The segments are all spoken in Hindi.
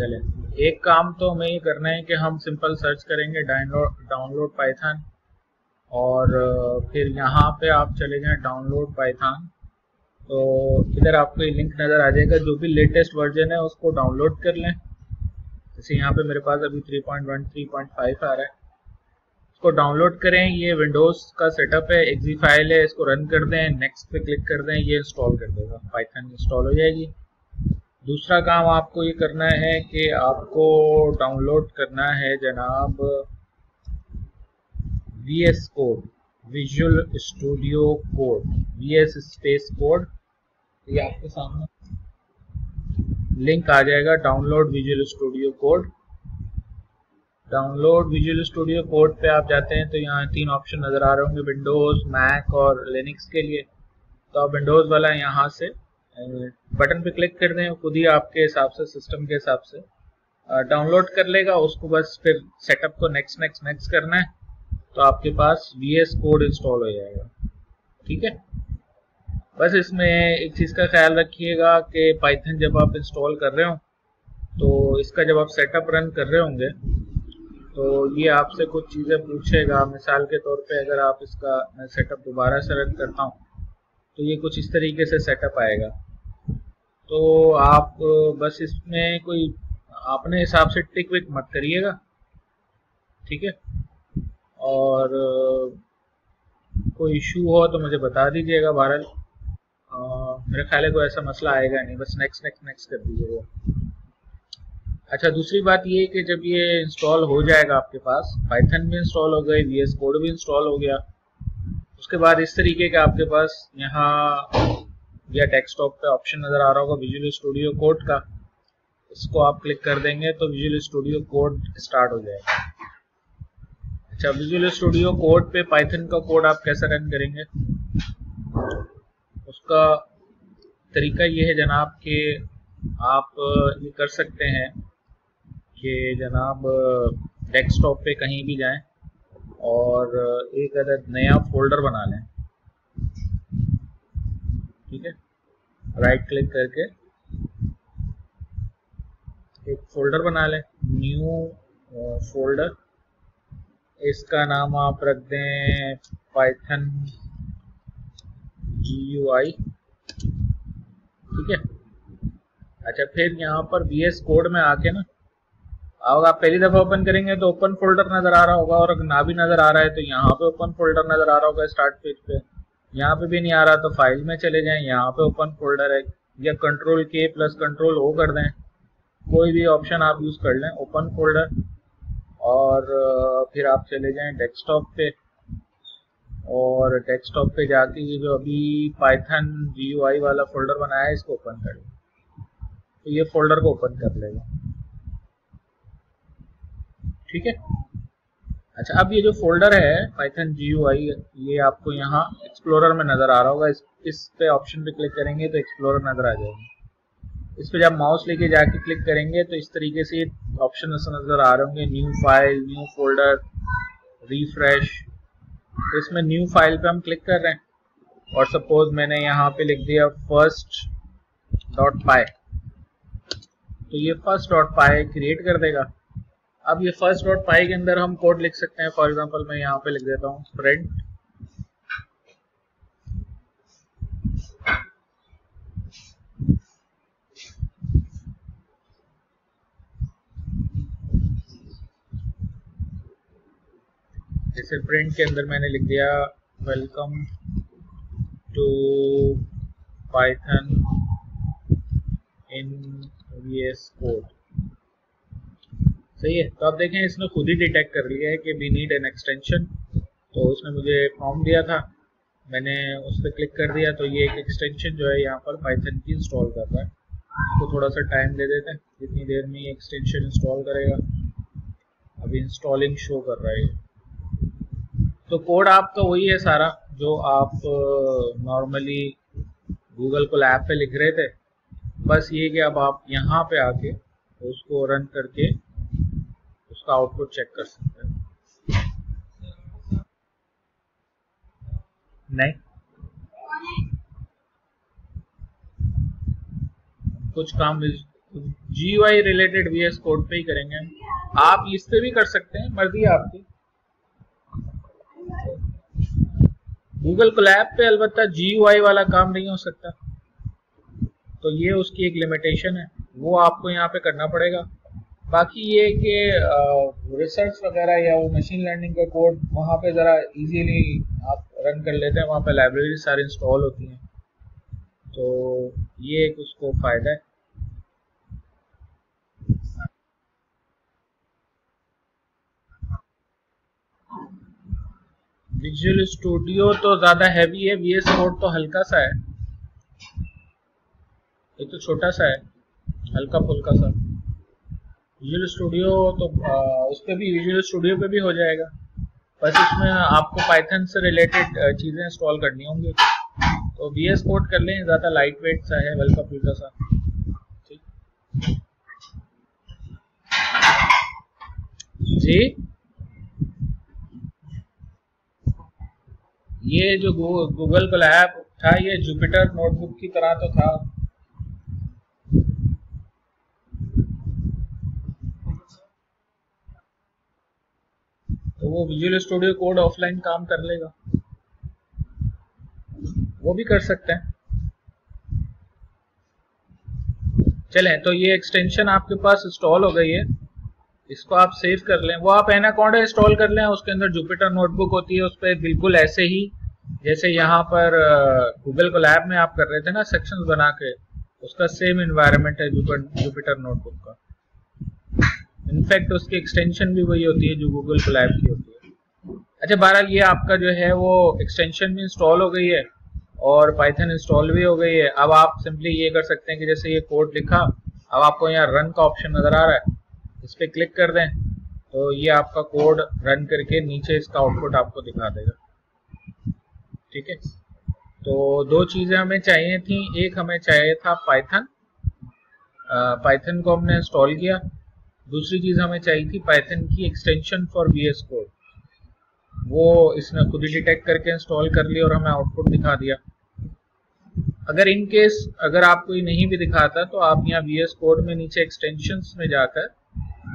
चले, एक काम तो हमें ये करना है कि हम सिंपल सर्च करेंगे डाउनलोड पाइथन, और फिर यहाँ पे आप चले जाएं डाउनलोड पाइथन। तो इधर आपको ये लिंक नज़र आ जाएगा, जो भी लेटेस्ट वर्जन है उसको डाउनलोड कर लें। जैसे यहाँ पे मेरे पास अभी 3.1 3.5 आ रहा है, इसको डाउनलोड करें। ये विंडोज़ का सेटअप है, एक्जी फाइल है, इसको रन कर दें, नेक्स्ट पे क्लिक कर दें, ये इंस्टॉल कर देगा, पाइथन इंस्टॉल हो जाएगी। दूसरा काम आपको ये करना है कि आपको डाउनलोड करना है जनाब VS code, visual studio code, VS space code. ये आपके सामने लिंक आ जाएगा, download visual studio code. Download visual studio code पे आप जाते हैं तो यहाँ 3 ऑप्शन नज़र आ रहे होंगे, विंडोज़, मैक और लिनक्स के लिए। तो आप विंडोज़ वाला यहाँ से बटन पे क्लिक कर दें, खुद ही आपके हिसाब से, सिस्टम के हिसाब से डाउनलोड कर लेगा उसको। बस फिर सेटअप को नेक्स्ट नेक्स्ट नेक्स्ट करना है, तो आपके पास VS कोड इंस्टॉल हो जाएगा। ठीक है, बस इसमें एक चीज़ का ख्याल रखिएगा कि पाइथन जब आप इंस्टॉल कर रहे हो तो इसका जब आप सेटअप रन कर रहे होंगे तो ये आपसे कुछ चीज़ें पूछेगा। मिसाल के तौर पे अगर आप इसका मैं सेटअप दोबारा से रन करता हूँ तो ये कुछ इस तरीके से सेटअप आएगा। तो आप बस इसमें कोई अपने हिसाब से टिक विक मत करिएगा, ठीक है। और कोई इशू हो तो मुझे बता दीजिएगा। बहरहाल मेरे ख्याल है कोई ऐसा मसला आएगा नहीं, बस नेक्स्ट नेक्स्ट नेक्स्ट कर दीजिएगा। अच्छा, दूसरी बात ये कि जब ये इंस्टॉल हो जाएगा आपके पास, पाइथन भी इंस्टॉल हो गई, VS कोड भी इंस्टॉल हो गया, उसके बाद इस तरीके का आपके पास यहाँ या डेस्कटॉप पे ऑप्शन नज़र आ रहा होगा विजुअल स्टूडियो कोड का। इसको आप क्लिक कर देंगे तो विजुअल स्टूडियो कोड स्टार्ट हो जाएगा। अच्छा, विजुअल स्टूडियो कोड पे पाइथन का कोड आप कैसे रन करेंगे, उसका तरीका ये है जनाब कि आप ये कर सकते हैं कि जनाब डेस्कटॉप पे कहीं भी जाएं और एक अदद नया फोल्डर बना लें। ठीक है, राइट क्लिक करके एक फोल्डर बना लें, न्यू फोल्डर। इसका नाम आप रख दें पाइथन GUI। ठीक है, अच्छा, फिर यहाँ पर VS कोड में आके ना, अब आप पहली दफ़ा ओपन करेंगे तो ओपन फोल्डर नज़र आ रहा होगा, और अगर ना भी नज़र आ रहा है तो यहाँ पे ओपन फोल्डर नज़र आ रहा होगा स्टार्ट पेज पे। यहाँ पे भी नहीं आ रहा तो फाइल में चले जाएं, यहाँ पे ओपन फोल्डर है, या control K plus control O कर दें, कोई भी ऑप्शन आप यूज़ कर लें, ओपन फोल्डर। और फिर आप चले जाएं डेस्कटॉप पे, और डेस्कटॉप पे जाके ये जो अभी पाइथन GUI वाला फोल्डर बनाया है इसको ओपन कर लें, तो ये फोल्डर को ओपन कर लेगा। ठीक है, अच्छा, अब ये जो फोल्डर है पाइथन GUI, ये आपको यहाँ एक्सप्लोरर में नज़र आ रहा होगा। इस पे ऑप्शन पे क्लिक करेंगे तो एक्सप्लोरर नज़र आ जाएगा। इस पे जब माउस लेके जाके क्लिक करेंगे तो इस तरीके से ऑप्शन नज़र आ रहे होंगे, new file, new folder, refresh. तो इसमें न्यू फाइल पे हम क्लिक कर रहे हैं, और सपोज मैंने यहाँ पे लिख दिया first.py, तो ये first.py क्रिएट कर देगा। अब ये first.py के अंदर हम कोड लिख सकते हैं। फॉर एग्जांपल मैं यहाँ पे लिख देता हूँ प्रिंट जैसे प्रिंट के अंदर मैंने लिख दिया welcome to Python in VS code. सही है, तो आप देखें इसने खुद ही डिटेक्ट कर लिया है कि वी नीड एन एक्सटेंशन। तो उसने मुझे फॉर्म दिया था, मैंने उस पर क्लिक कर दिया, तो ये एक एक्सटेंशन जो है यहाँ पर पाइथन की इंस्टॉल कर रहा है। इसको थोड़ा सा टाइम दे देते हैं, कितनी देर में ये एक्सटेंशन इंस्टॉल करेगा। अभी इंस्टॉलिंग शो कर रहा है। तो कोड आपका वही है सारा जो आप नॉर्मली गूगल को लैब पे लिख रहे थे, बस ये कि अब आप यहाँ पे आके उसको रन करके उसका आउटपुट चेक कर सकते हैं। नहीं, कुछ काम GUI रिलेटेड VS कोड पे ही करेंगे। आप इस पे भी कर सकते हैं, मर्जी है आपकी। गूगल कोलैब पे अलबत्ता GUI वाला काम नहीं हो सकता, तो ये उसकी एक लिमिटेशन है, वो आपको यहाँ पे करना पड़ेगा। बाकी ये कि रिसर्च वगैरह या वो मशीन लर्निंग का कोड वहाँ पे ज़रा इजीली आप रन कर लेते हैं, वहाँ पे लाइब्रेरी सारी इंस्टॉल होती हैं, तो ये एक उसको फ़ायदा है। विजुअल स्टूडियो तो ज़्यादा हैवी है, VS कोड तो हल्का सा है, ये तो छोटा सा है, हल्का फुल्का सा। विजुअल स्टूडियो तो उस पर भी, विजुअल स्टूडियो पे भी हो जाएगा, बस इसमें आपको पाइथन से रिलेटेड चीज़ें इंस्टॉल करनी होंगी। तो VS कोड कर लें, ज़्यादा लाइट वेट सा है, हल्का फुल्का सा। ठीक जी, ये जो गूगल कोलैब था, ये जुपिटर नोटबुक की तरह तो था। तो वो विजुअल स्टूडियो कोड ऑफलाइन काम कर लेगा, वो भी कर सकते हैं। चलें, तो ये एक्सटेंशन आपके पास इंस्टॉल हो गई है, इसको आप सेव कर लें। वो आप एनाकोंडा इंस्टॉल कर लें, उसके अंदर जुपिटर नोटबुक होती है, उस पर बिल्कुल ऐसे ही जैसे यहाँ पर गूगल कोलैब में आप कर रहे थे ना सेक्शंस बना के, उसका सेम इन्वायरमेंट है जुपिटर नोटबुक का। इनफैक्ट उसकी एक्सटेंशन भी वही होती है जो गूगल कोलैब की होती है। अच्छा, बहरहाल ये आपका जो है वो एक्सटेंशन भी इंस्टॉल हो गई है और पाइथन इंस्टॉल भी हो गई है। अब आप सिंपली ये कर सकते हैं कि जैसे ये कोड लिखा, अब आपको यहाँ रन का ऑप्शन नज़र आ रहा है, इस पर क्लिक कर दें तो ये आपका कोड रन करके नीचे इसका आउटपुट आपको दिखा देगा। ठीक है, तो दो चीज़ें हमें चाहिए थी, एक हमें चाहिए था पाइथन, पाइथन को हमने इंस्टॉल किया, दूसरी चीज़ हमें चाहिए थी पाइथन की एक्सटेंशन फॉर VS कोड, वो इसने खुद ही डिटेक्ट करके इंस्टॉल कर लिया और हमें आउटपुट दिखा दिया। अगर इन केस अगर आपको ये नहीं भी दिखाता तो आप यहाँ VS कोड में नीचे एक्सटेंशंस में जाकर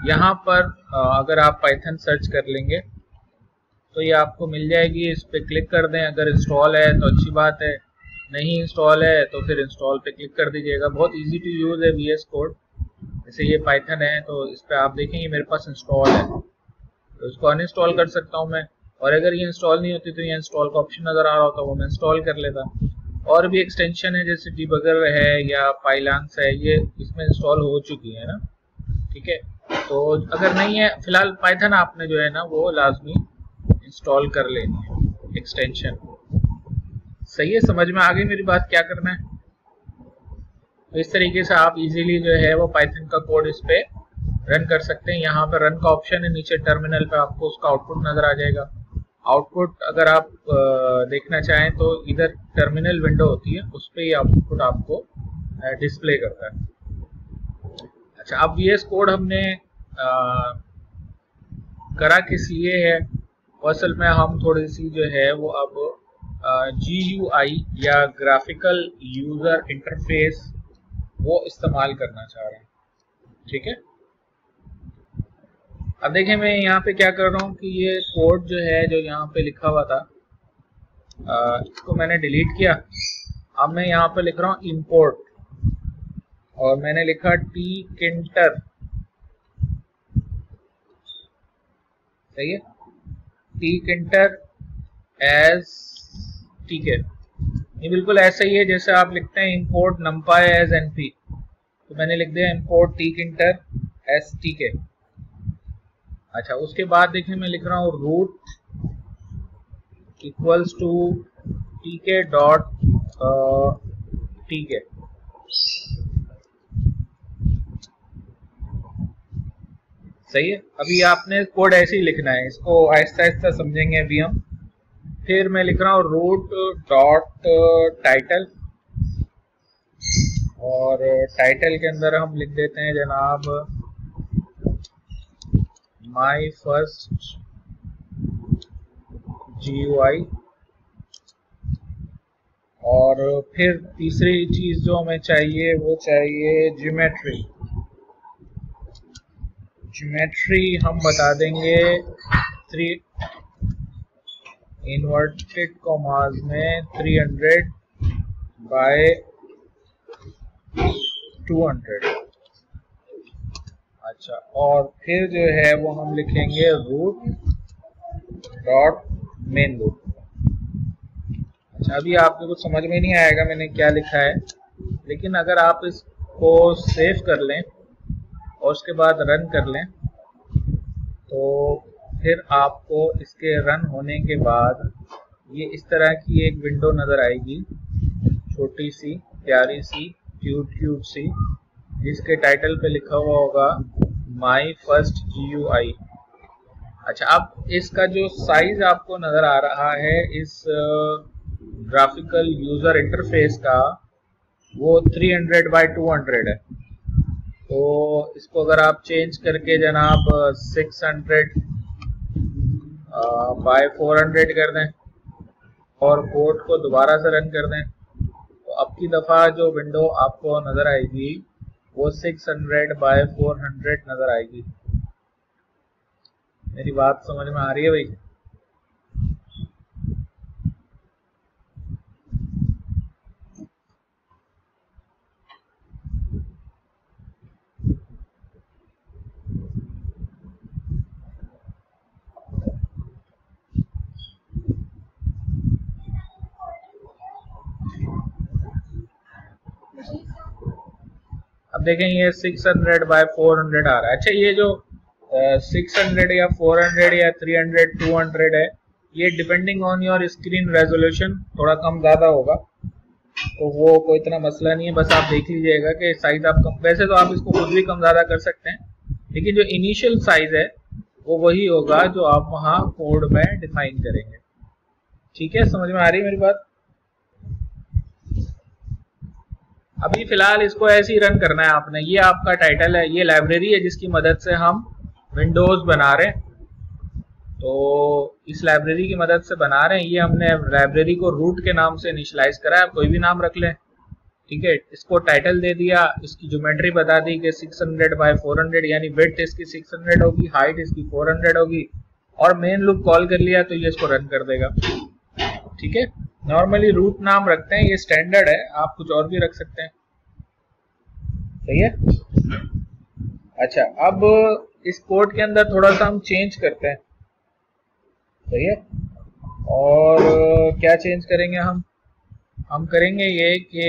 यहाँ पर अगर आप पाइथन सर्च कर लेंगे तो ये आपको मिल जाएगी, इस पर क्लिक कर दें। अगर इंस्टॉल है तो अच्छी बात है, नहीं इंस्टॉल है तो फिर इंस्टॉल पे क्लिक कर दीजिएगा। बहुत इजी टू यूज़ है VS कोड। जैसे ये पाइथन है तो इस पर आप देखेंगे मेरे पास इंस्टॉल है, तो इसको अनइंस्टॉल कर सकता हूँ मैं, और अगर ये इंस्टॉल नहीं होती तो ये इंस्टॉल का ऑप्शन नज़र आ रहा होता, वो मैं इंस्टॉल कर लेता। और भी एक्सटेंशन है जैसे डिबगर है या पाइलांस है, ये इसमें इंस्टॉल हो चुकी है ना। ठीक है, तो अगर नहीं है फिलहाल पाइथन आपने जो है ना वो लाजमी इंस्टॉल कर लेनी है एक्सटेंशन। सही है, समझ में आ गई मेरी बात, क्या करना है। तो इस तरीके से आप इजीली जो है वो पाइथन का कोड इस पे रन कर सकते हैं। यहाँ पर रन का ऑप्शन है, नीचे टर्मिनल पे आपको उसका आउटपुट नजर आ जाएगा। आउटपुट अगर आप देखना चाहें तो इधर टर्मिनल विंडो होती है, उस पर ही आउटपुट आपको डिस्प्ले करता है। अच्छा, अब VS कोड हमने करा किस लिए है, असल में हम थोड़ी सी जो है वो अब GUI या ग्राफिकल यूजर इंटरफेस वो इस्तेमाल करना चाह रहे हैं। ठीक है, अब देखें मैं यहाँ पे क्या कर रहा हूँ कि ये कोड जो है जो यहाँ पे लिखा हुआ था इसको मैंने डिलीट किया। अब मैं यहाँ पे लिख रहा हूँ इंपोर्ट, और मैंने लिखा tkinter। सही है, tkinter एज tk, ये बिल्कुल ऐसा ही है जैसे आप लिखते हैं इंपोर्ट numpy एज np, तो मैंने लिख दिया इंपोर्ट tkinter एज tk। अच्छा, उसके बाद देखिए मैं लिख रहा हूँ root equals to tk dot tk। सही है, अभी आपने कोड ऐसे ही लिखना है, इसको आहिस्ता आहिस्ता समझेंगे अभी हम। फिर मैं लिख रहा हूँ रूट डॉट टाइटल, और टाइटल के अंदर हम लिख देते हैं जनाब माई फर्स्ट GUI। और फिर तीसरी चीज जो हमें चाहिए वो चाहिए ज्योमेट्री। ज्योमेट्री हम बता देंगे 3 इन्वर्टेड कॉमास में 300 बाय 200। अच्छा, और फिर जो है वो हम लिखेंगे रूट डॉट मेन लूप। अच्छा, अभी आपको कुछ समझ में नहीं आएगा मैंने क्या लिखा है, लेकिन अगर आप इसको सेव कर लें और उसके बाद रन कर लें तो फिर आपको इसके रन होने के बाद ये इस तरह की एक विंडो नज़र आएगी, छोटी सी प्यारी सी क्यूट सी, जिसके टाइटल पे लिखा हुआ होगा माई फर्स्ट GUI। अच्छा, अब इसका जो साइज आपको नज़र आ रहा है इस ग्राफिकल यूज़र इंटरफेस का, वो 300 बाय 200 है। तो इसको अगर आप चेंज करके जनाब 600 बाय 400 कर दें और कोड को दोबारा से रन कर दें, तो अब की दफ़ा जो विंडो आपको नज़र आएगी वो 600 बाय 400 नज़र आएगी। मेरी बात समझ में आ रही है भाई? अब देखें ये 600 बाय 400 आ रहा है। अच्छा, ये जो 600 या 400 या 300 200 है, ये depending on your screen resolution थोड़ा कम ज़्यादा होगा, तो वो कोई इतना मसला नहीं है। बस आप देख लीजिएगा कि साइज आप कम, वैसे तो आप इसको खुद भी कम ज़्यादा कर सकते हैं, लेकिन जो इनिशियल साइज है वो वही होगा जो आप वहाँ कोड में डिफाइन करेंगे। ठीक है, समझ में आ रही है मेरी बात? अभी फिलहाल इसको ऐसे ही रन करना है आपने। ये आपका टाइटल है, ये लाइब्रेरी है जिसकी मदद से हम विंडोज बना रहे हैं, तो इस लाइब्रेरी की मदद से बना रहे हैं। ये हमने लाइब्रेरी को रूट के नाम से इनिशियलाइज करा है, कोई भी नाम रख लें। ठीक है, इसको टाइटल दे दिया, इसकी ज्योमेट्री बता दी कि 600 बाय 400, यानी विड्थ इसकी 600 होगी, हाइट इसकी 400 होगी, और मेन लूप कॉल कर लिया तो ये इसको रन कर देगा। ठीक है, नॉर्मली रूट नाम रखते हैं, ये स्टैंडर्ड है, आप कुछ और भी रख सकते हैं। सही है। अच्छा, अब इस कोड के अंदर थोड़ा सा हम चेंज करते हैं। सही है, और क्या चेंज करेंगे हम करेंगे ये कि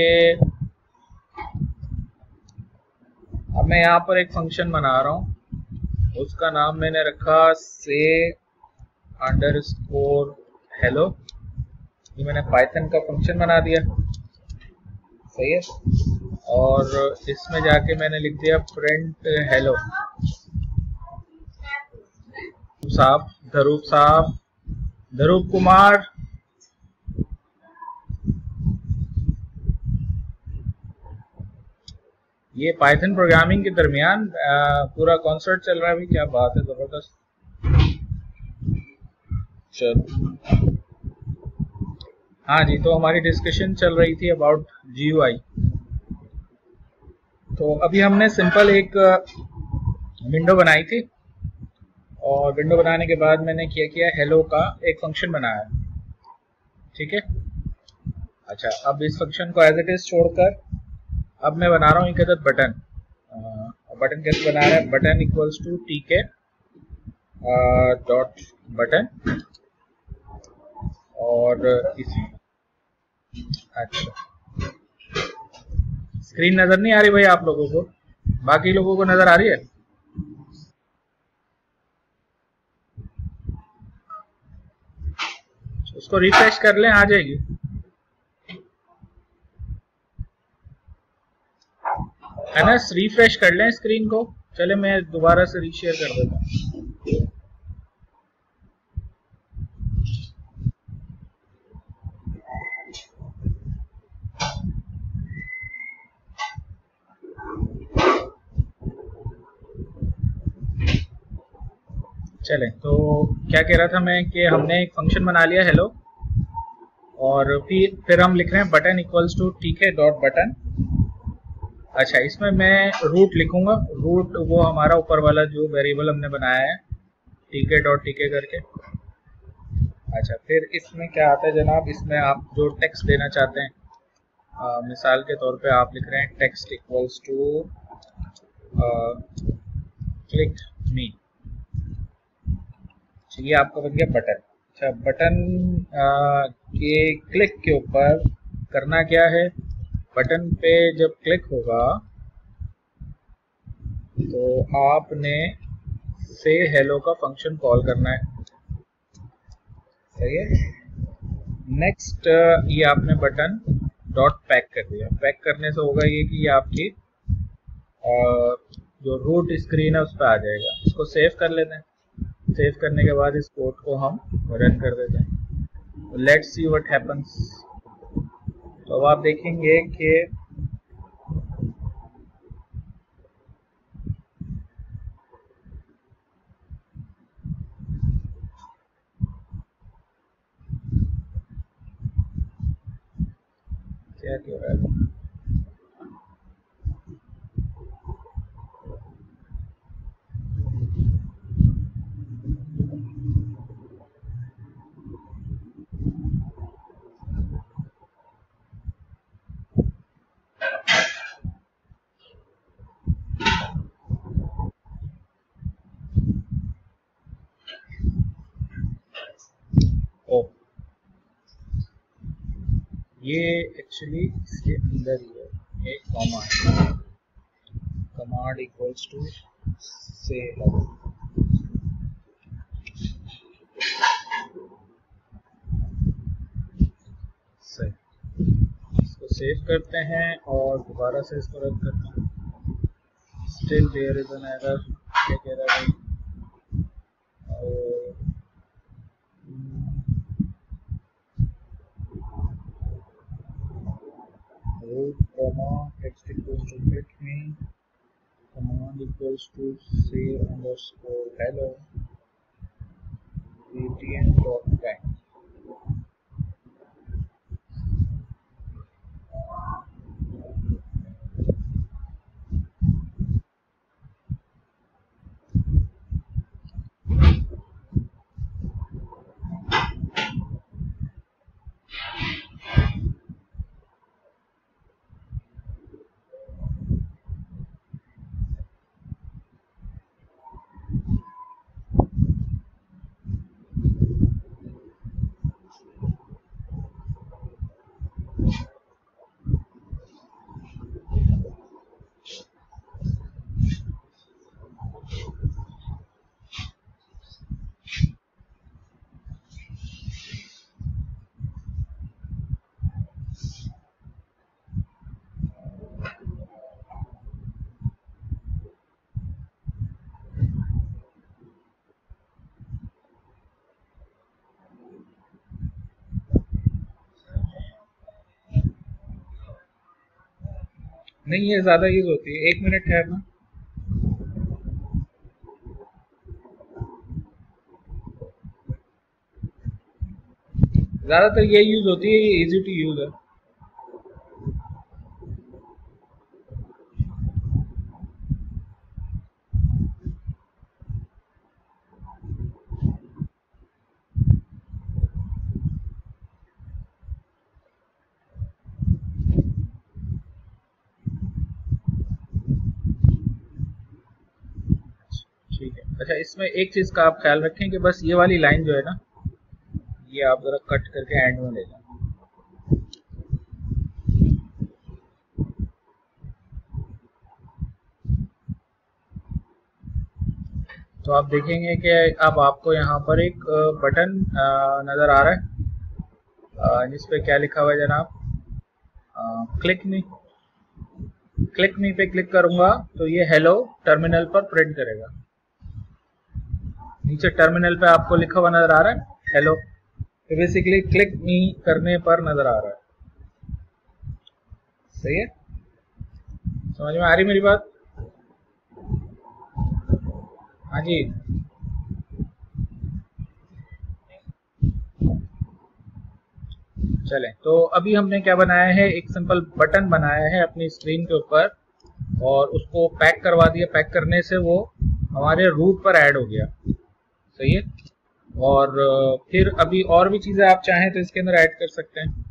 अब मैं यहाँ पर एक फंक्शन बना रहा हूँ, उसका नाम मैंने रखा से अंडरस्कोर हेलो। ये मैंने पाइथन का फंक्शन बना दिया। सही है, और इसमें जाके मैंने लिख दिया प्रिंट हेलो। धरूप कुमार, ये पाइथन प्रोग्रामिंग के दरमियान पूरा कॉन्सर्ट चल रहा है। क्या बात है, जबरदस्त। चलो, हाँ जी, तो हमारी डिस्कशन चल रही थी अबाउट GUI। तो अभी हमने सिंपल एक विंडो बनाई थी, और विंडो बनाने के बाद मैंने क्या किया, हेलो का एक फंक्शन बनाया। ठीक है। अच्छा, अब इस फंक्शन को एज इट इज छोड़कर अब मैं बना रहा हूँ एक अदद बटन। बटन कैसे बना रहा है, button equals to TK dot button, और इस अच्छा, स्क्रीन नजर नहीं आ रही भाई आप लोगों को? बाकी लोगों को नजर आ रही है? उसको रिफ्रेश कर लें, आ जाएगी। है ना, रिफ्रेश कर लें स्क्रीन को। चले, मैं दोबारा से रीशेयर कर देता हूँ। चलें, तो क्या कह रहा था मैं कि हमने एक फंक्शन बना लिया हेलो, और फिर हम लिख रहे हैं button equals to TK dot button. अच्छा, इसमें मैं रूट लिखूंगा। रूट वो हमारा ऊपर वाला जो वेरिएबल हमने बनाया है टीके डॉट टीके करके। अच्छा, फिर इसमें क्या आता है जनाब, इसमें आप जो टेक्स्ट देना चाहते हैं, मिसाल के तौर पे आप लिख रहे हैं text equals to click me. ये आपका बन गया बटन। अच्छा, बटन के क्लिक के ऊपर करना क्या है, बटन पे जब क्लिक होगा तो आपने से हेलो का फंक्शन कॉल करना है। सही है। नेक्स्ट ये आपने बटन डॉट पैक कर दिया। पैक करने से होगा ये कि ये आपकी जो रूट स्क्रीन है उस पर आ जाएगा। इसको सेव कर लेते हैं। सेव करने के बाद इस कोड को हम रन कर देते हैं। Let's see what happens. तो अब आप देखेंगे कि क्या हो रहा है। ये एक्चुअली इसके अंदर ही है एक कॉमा है। कमांड इक्वल्स टू से हेलो। सही, इसको सेव करते हैं और दोबारा से इसको रन करते हैं। Still there is an error. क्या कह रहा है भाई, root comma text equals to get me command equals to say underscore hello btn dot bank। नहीं, ये ज्यादा यूज होती है। 1 मिनट है अपना। ज्यादातर ये यूज होती है, ये इजी टू यूज है। ठीक है। अच्छा, इसमें एक चीज का आप ख्याल रखें कि बस ये वाली लाइन जो है ना, ये आप जरा कट करके एंड में ले जाए। तो आप देखेंगे कि अब आपको यहाँ पर एक बटन नजर आ रहा है जिसपे क्या लिखा हुआ है जनाब, क्लिक मी। क्लिक मी पे क्लिक करूंगा तो ये हेलो टर्मिनल पर प्रिंट करेगा। नीचे टर्मिनल पे आपको लिखा हुआ नजर आ रहा है हेलो। तो बेसिकली क्लिक मी करने पर नजर आ रहा है। सही है, समझ में आ रही मेरी बात? हाँ जी। चलें, तो अभी हमने क्या बनाया है, एक सिंपल बटन बनाया है अपनी स्क्रीन के ऊपर और उसको पैक करवा दिया। पैक करने से वो हमारे रूट पर ऐड हो गया। सही है। और फिर अभी और भी चीज़ें आप चाहें तो इसके अंदर ऐड कर सकते हैं।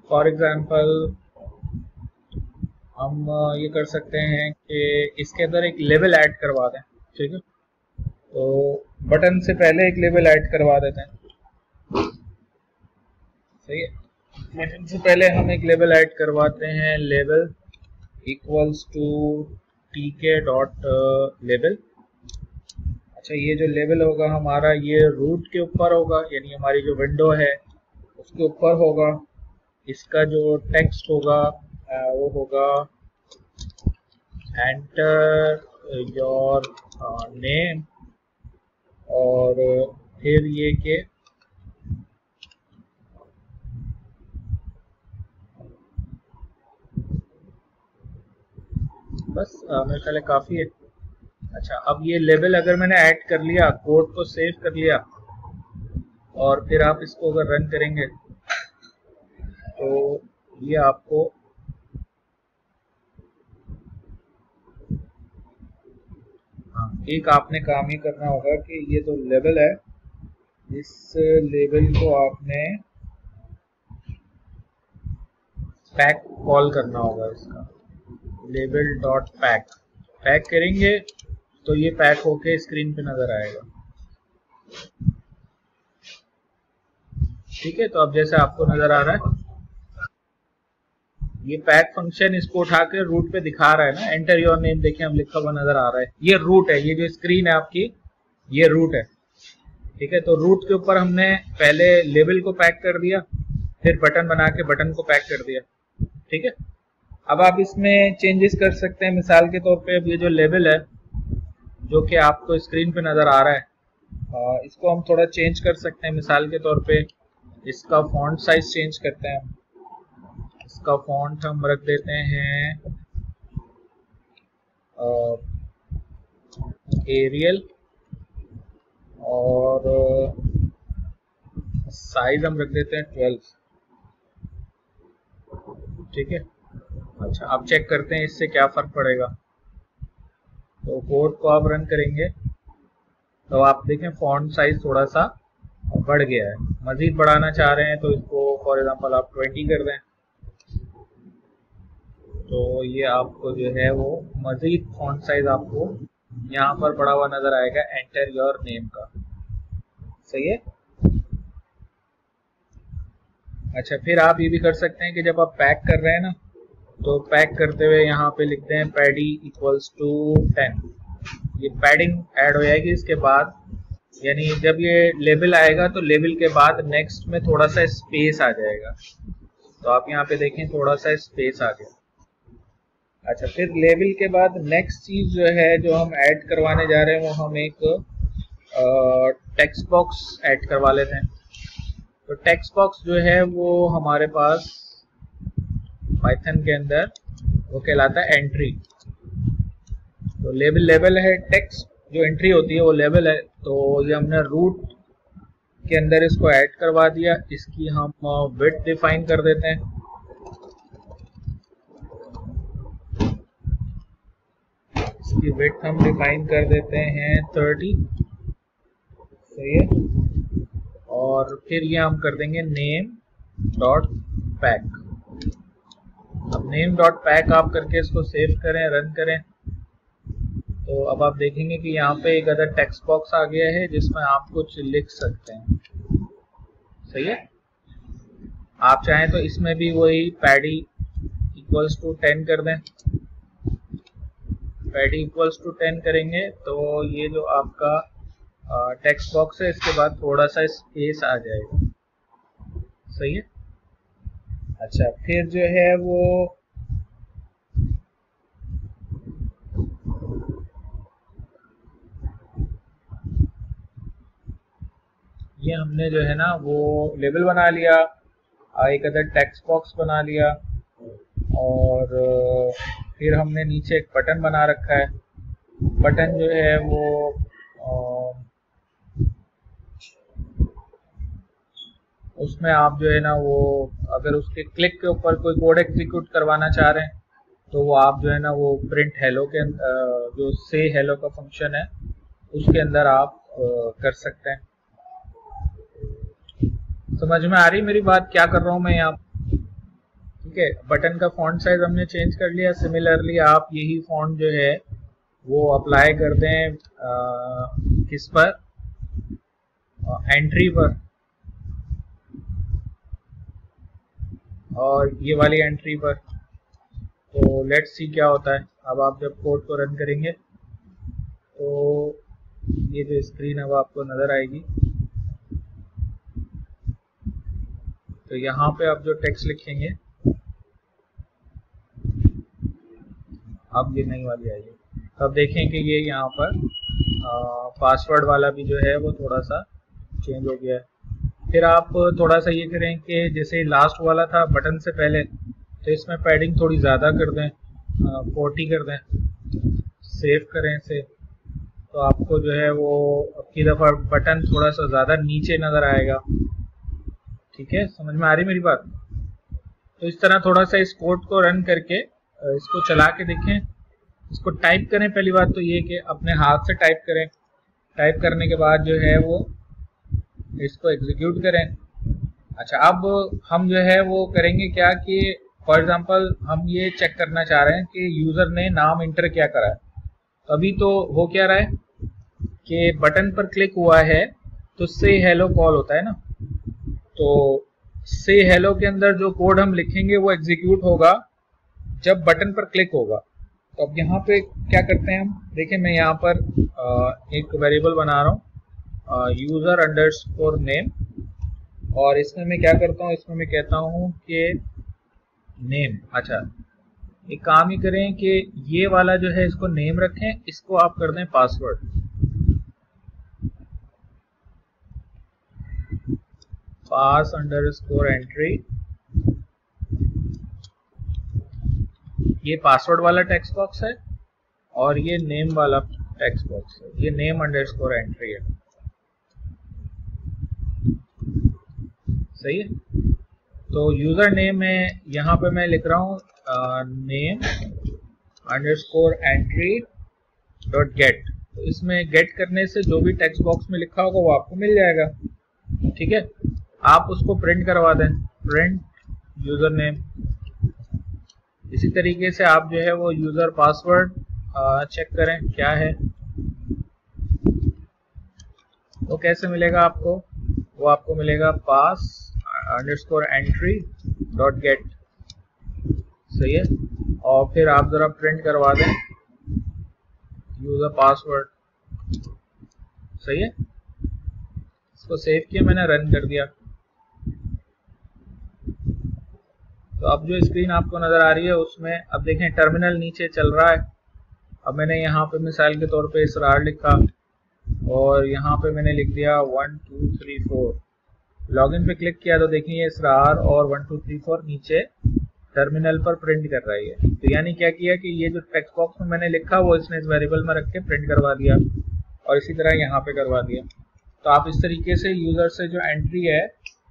फॉर एग्जांपल हम ये कर सकते हैं कि इसके अंदर एक लेबल ऐड करवा दें। ठीक है, तो बटन से पहले एक लेबल ऐड करवा देते हैं। सही है, बटन से पहले हम एक लेबल ऐड करवाते हैं, label equals to tk dot label. अच्छा, ये जो लेबल होगा हमारा ये रूट के ऊपर होगा, यानी हमारी जो विंडो है उसके ऊपर होगा। इसका जो टेक्स्ट होगा वो होगा एंटर योर नेम, और फिर ये के बस मेरे ख्याल काफ़ी है। अच्छा, अब ये लेबल अगर मैंने ऐड कर लिया, कोड को सेव कर लिया, और फिर आप इसको अगर रन करेंगे तो ये आपको एक आपने काम ये करना होगा कि ये जो लेबल है, इस लेबल को आपने पैक कॉल करना होगा। इसका लेबल डॉट पैक करेंगे तो ये पैक होके स्क्रीन पे नजर आएगा। ठीक है, तो अब जैसे आपको नजर आ रहा है ये पैक फंक्शन इसको उठा के रूट पे दिखा रहा है ना, एंटर योर नेम, देखिए हम लिखा हुआ नजर आ रहा है। ये रूट है, ये जो स्क्रीन है आपकी ये रूट है। ठीक है, तो रूट के ऊपर हमने पहले लेबल को पैक कर दिया, फिर बटन बना के बटन को पैक कर दिया। ठीक है, अब आप इसमें चेंजेस कर सकते हैं। मिसाल के तौर पे अब ये जो लेबल है जो कि आपको स्क्रीन पे नजर आ रहा है, इसको हम थोड़ा चेंज कर सकते हैं। मिसाल के तौर पे इसका फॉन्ट साइज चेंज करते हैं। इसका फॉन्ट हम रख देते हैं एरियल, और साइज हम रख देते हैं 12। ठीक है, अच्छा आप चेक करते हैं इससे क्या फर्क पड़ेगा। तो कोड को आप रन करेंगे तो आप देखें फॉन्ट साइज थोड़ा सा बढ़ गया है। मजीद बढ़ाना चाह रहे हैं तो इसको फॉर एग्जांपल आप 20 कर दें, तो ये आपको जो है वो मजीद फॉन्ट साइज आपको यहाँ पर बढ़ा हुआ नजर आएगा एंटर योर नेम का। सही है। अच्छा, फिर आप ये भी कर सकते हैं कि जब आप पैक कर रहे हैं ना, तो पैक करते हुए यहाँ पे लिखते हैं पैडी इक्वल्स टू 10। ये पैडिंग ऐड हो जाएगी इसके बाद, यानी जब ये लेबल आएगा तो लेबल के बाद नेक्स्ट में थोड़ा सा स्पेस आ जाएगा। तो आप यहाँ पे देखें थोड़ा सा स्पेस आ गया। अच्छा, फिर लेबल के बाद नेक्स्ट चीज जो है जो हम ऐड करवाने जा रहे हैं वो हम एक टेक्स्ट बॉक्स ऐड करवा लेते हैं। तो टेक्स्ट बॉक्स जो है वो हमारे पास पाइथन के अंदर वो कहलाता है एंट्री। तो लेबल है, टेक्स्ट जो एंट्री होती है वो लेबल है। तो ये हमने रूट के अंदर इसको ऐड करवा दिया। इसकी हम विड्थ डिफाइन कर देते हैं। इसकी विड्थ हम डिफाइन कर देते हैं 30। सही है, और फिर ये हम कर देंगे नेम डॉट पैक। अब नेम डॉट पैक आप करके इसको सेव करें, रन करें, तो अब आप देखेंगे कि यहाँ पे एक अदर टेक्स्ट बॉक्स आ गया है जिसमें आप कुछ लिख सकते हैं। सही है, आप चाहें तो इसमें भी वही पैडी इक्वल्स टू 10 कर दें। पैडी इक्वल्स टू 10 करेंगे तो ये जो आपका टेक्स्ट बॉक्स है इसके बाद थोड़ा सा स्पेस आ जाएगा। सही है। अच्छा, फिर जो है वो ये हमने जो है ना वो लेबल बना लिया, एक अदर टेक्स्ट बॉक्स बना लिया, और फिर हमने नीचे एक बटन बना रखा है। बटन जो है वो उसमें आप जो है ना वो अगर उसके क्लिक के ऊपर कोई कोड एग्जीक्यूट करवाना चाह रहे हैं तो वो आप जो है ना वो प्रिंट हेलो के जो से हेलो का फंक्शन है उसके अंदर आप कर सकते हैं। समझ में आ रही मेरी बात क्या कर रहा हूं मैं यहाँ? ठीक है, बटन का फॉन्ट साइज हमने चेंज कर लिया। सिमिलरली आप यही फॉन्ट जो है वो अप्लाई कर दें किस पर, एंट्री पर, और ये वाली एंट्री पर। तो लेट्स सी क्या होता है। अब आप जब कोड को रन करेंगे तो ये जो स्क्रीन अब आपको नजर आएगी, तो यहाँ पे आप जो टेक्स्ट लिखेंगे, अब ये नई वाली आएगी, अब देखें कि ये यहाँ पर पासवर्ड वाला भी जो है वो थोड़ा सा चेंज हो गया है। फिर आप थोड़ा सा ये करें कि जैसे लास्ट वाला था बटन से पहले, तो इसमें पैडिंग थोड़ी ज़्यादा कर दें, 40 कर दें, सेव करें इसे, तो आपको जो है वो अब की दफ़ा बटन थोड़ा सा ज़्यादा नीचे नज़र आएगा। ठीक है, समझ में आ रही मेरी बात? तो इस तरह थोड़ा सा इस कोड को रन करके इसको चला के देखें। इसको टाइप करें। पहली बात तो ये कि अपने हाथ से टाइप करें। टाइप करने के बाद जो है वो इसको एग्जीक्यूट करें। अच्छा, अब हम जो है वो करेंगे क्या कि फॉर एग्जांपल हम ये चेक करना चाह रहे हैं कि यूज़र ने नाम इंटर क्या करा है। तो अभी तो हो क्या रहा है कि बटन पर क्लिक हुआ है तो से हेलो कॉल होता है ना, तो से हेलो के अंदर जो कोड हम लिखेंगे वो एग्जीक्यूट होगा जब बटन पर क्लिक होगा। तो अब यहाँ पे क्या करते हैं हम, देखिए मैं यहाँ पर एक वेरिएबल बना रहा हूँ यूजर अंडरस्कोर नेम, और इसमें मैं क्या करता हूँ, इसमें मैं कहता हूँ कि नेम। अच्छा, एक काम ही करें कि ये वाला जो है इसको नेम रखें, इसको आप कर दें पासवर्ड, पास अंडरस्कोर एंट्री। ये पासवर्ड वाला टेक्स्ट बॉक्स है और ये नेम वाला टेक्स्ट बॉक्स है, ये नेम अंडरस्कोर एंट्री है। सही है। तो यूजर नेम में यहाँ पे मैं लिख रहा हूँ name underscore entry dot gate. तो इसमें गेट करने से जो भी टेक्स्ट बॉक्स में लिखा होगा वो आपको मिल जाएगा। ठीक है, आप उसको प्रिंट करवा दें, प्रिंट यूजर नेम। इसी तरीके से आप जो है वो यूजर पासवर्ड चेक करें क्या है, वो कैसे मिलेगा आपको, वो आपको मिलेगा पास अंडरस्कोर एंट्री डॉट गेट। सही है, और फिर आप जरा प्रिंट करवा दें यूजर पासवर्ड। सही है, इसको सेव किया मैंने, रन कर दिया। तो अब जो स्क्रीन आपको नजर आ रही है उसमें अब देखें टर्मिनल नीचे चल रहा है। अब मैंने यहाँ पे मिसाल के तौर पे इसरार लिखा और यहाँ पे मैंने लिख दिया 1 2 3 4। लॉगिन पे क्लिक किया तो देखिए इसरार और 1 2 3 4 नीचे टर्मिनल पर प्रिंट कर रही है। तो यानी क्या किया कि ये जो टेक्स्ट बॉक्स में मैंने लिखा वो इसने इस वेरिएबल में रख के प्रिंट करवा दिया, और इसी तरह यहाँ पे करवा दिया। तो आप इस तरीके से यूजर से जो एंट्री है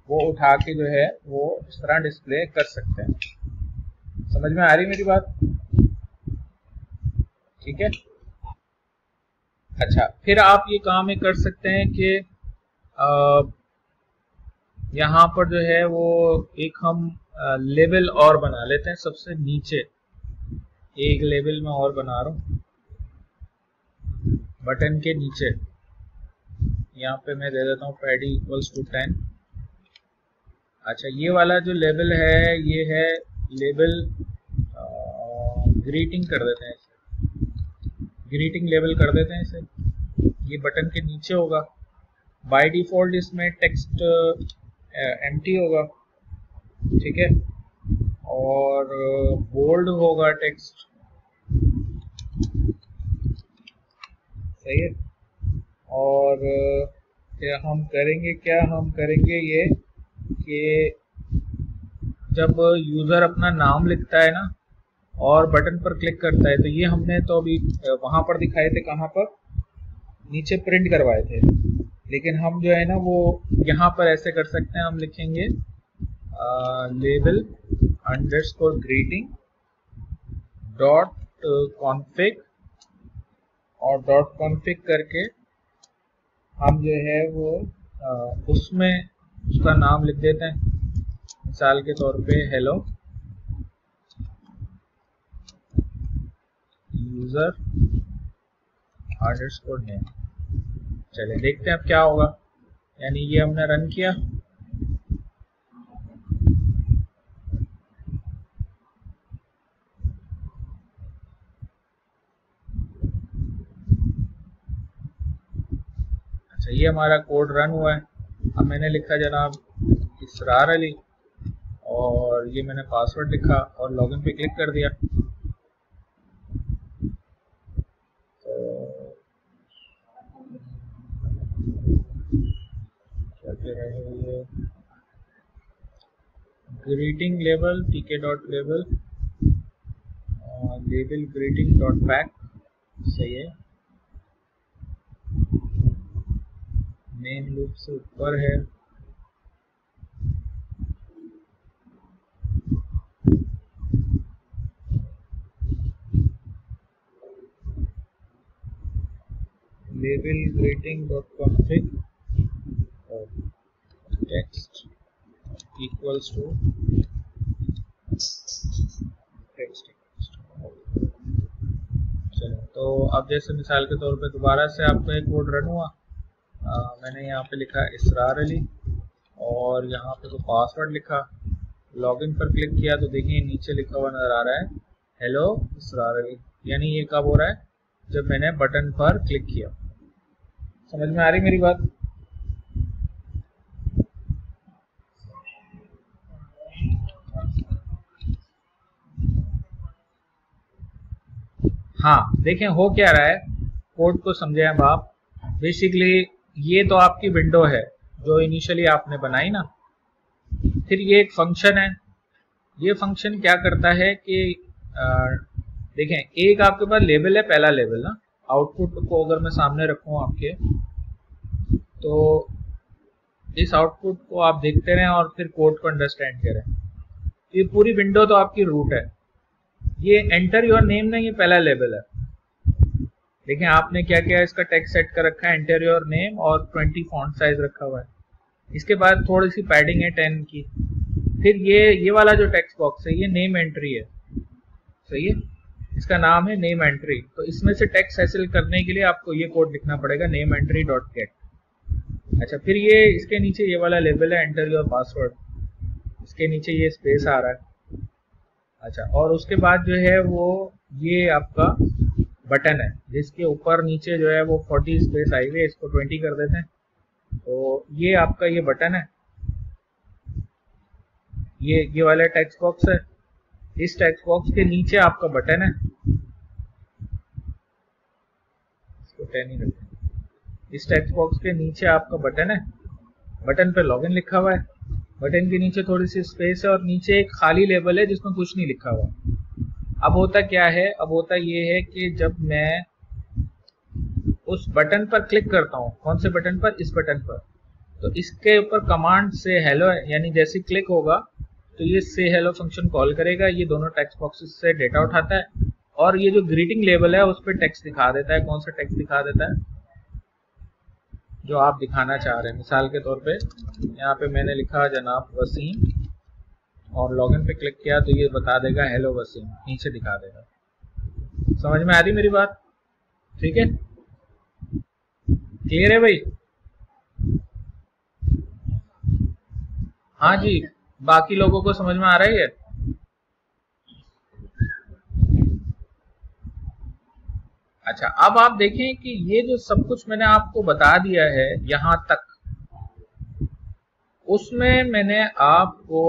वो उठा के जो है वो इस तरह डिस्प्ले कर सकते हैं। समझ में आ रही मेरी बात? ठीक है। अच्छा, फिर आप ये काम कर सकते हैं कि यहाँ पर जो है वो एक हम लेबल और बना लेते हैं। सबसे नीचे एक लेबल में और बना रहा हूँ बटन के नीचे। यहाँ पे मैं दे देता हूँ पैडी इक्वल्स टू 10। अच्छा, ये वाला जो लेबल है ये है लेबल ग्रीटिंग कर देते हैं इसे, ग्रीटिंग लेबल कर देते हैं इसे। ये बटन के नीचे होगा। बाय डिफॉल्ट इसमें टेक्स्ट एम्प्टी होगा, ठीक है, और बोल्ड होगा टेक्स्ट। सही है। और क्या हम करेंगे, क्या हम करेंगे ये कि जब यूजर अपना नाम लिखता है ना और बटन पर क्लिक करता है, तो ये हमने तो अभी वहां पर दिखाए थे, कहाँ पर, नीचे प्रिंट करवाए थे। लेकिन हम जो है ना वो यहाँ पर ऐसे कर सकते हैं, हम लिखेंगे label underscore greeting dot config, और डॉट कॉन्फिग करके हम जो है वो उसमें उसका नाम लिख देते हैं, मिसाल के तौर पे हेलो यूजर अंडरस्कोर नेम। चलिए देखते हैं अब क्या होगा। यानी ये हमने रन किया, अच्छा ये हमारा कोड रन हुआ है। अब मैंने लिखा जनाब इसरार अली, और ये मैंने पासवर्ड लिखा और लॉगिन पे क्लिक कर दिया। तो क्या कह रहे हैं ये, ग्रीटिंग लेबल टीके dot label, label greeting dot pack, सही है। मेन लूप से ऊपर है, लेबल ग्रीटिंग डॉट कॉन्फिग और टेक्स्ट इक्वल्स टू टेक्स्ट। चलो तो अब जैसे मिसाल के तौर पे दोबारा से आपका एक कोड रन हुआ, मैंने यहाँ पे लिखा इसरार अली और यहाँ पे तो पासवर्ड लिखा, लॉगिन पर क्लिक किया तो देखिए नीचे लिखा हुआ नजर आ रहा है हेलो इसरार अली। यानी ये कब हो रहा है, जब मैंने बटन पर क्लिक किया। समझ में आ रही मेरी बात? हाँ देखें हो क्या रहा है, कोड को समझे अब आप। बेसिकली ये तो आपकी विंडो है जो इनिशियली आपने बनाई ना, फिर ये एक फंक्शन है। ये फंक्शन क्या करता है कि देखें एक आपके पास लेबल है, पहला लेबल ना, आउटपुट को अगर मैं सामने रखूं आपके, तो इस आउटपुट को आप देखते रहें और फिर कोड को अंडरस्टैंड करें। ये पूरी विंडो तो आपकी रूट है। ये एंटर योर नेम नहीं, ये पहला लेवल है। देखें आपने क्या किया, इसका टेक्स्ट सेट कर रखा है एंटर योर नेम और 20 फॉन्ट साइज रखा हुआ है। इसके बाद थोड़ी सी पैडिंग है 10 की। फिर ये वाला जो टेक्स्ट बॉक्स है ये नेम एंट्री है, सही है, इसका नाम है नेम एंट्री। तो इसमें से टेक्स्ट हासिल करने के लिए आपको ये कोड लिखना पड़ेगा नेम एंट्री डॉट गेट। अच्छा फिर ये इसके नीचे ये वाला लेबल है एंटर योर पासवर्ड, इसके नीचे ये स्पेस आ रहा है। अच्छा और उसके बाद जो है वो ये आपका बटन है जिसके ऊपर नीचे जो है वो 40 स्पेस आई हुई है, इसको 20 कर देते हैं। तो ये आपका ये बटन है, ये वाला टेक्स्ट बॉक्स है, इस टेक्स्ट बॉक्स के नीचे आपका बटन है, इसको 10 ही रखते हैं। इस टेक्स्ट बॉक्स के नीचे आपका बटन है, बटन पे लॉगिन लिखा हुआ है, बटन के नीचे थोड़ी सी स्पेस है और नीचे एक खाली लेबल है जिसमें कुछ नहीं लिखा हुआ। अब होता क्या है, अब होता ये है कि जब मैं उस बटन पर क्लिक करता हूँ, कौन से बटन पर, इस बटन पर, तो इसके ऊपर कमांड से हेलो है, यानी जैसे क्लिक होगा तो ये से हेलो फंक्शन कॉल करेगा, ये दोनों टेक्स्ट बॉक्सेस से डेटा उठाता है और ये जो ग्रीटिंग लेबल है उस पर टेक्स्ट दिखा देता है। कौन सा टेक्स्ट दिखा देता है, जो आप दिखाना चाह रहे हैं। मिसाल के तौर पे यहाँ पे मैंने लिखा जनाब वसीम और लॉगिन पे क्लिक किया तो ये बता देगा हेलो वसीम, नीचे दिखा देगा। समझ में आ रही मेरी बात? ठीक है, क्लियर है भाई? हाँ जी, बाकी लोगों को समझ में आ रही है? अच्छा अब आप देखें कि ये जो सब कुछ मैंने आपको बता दिया है यहाँ तक, उसमें मैंने आपको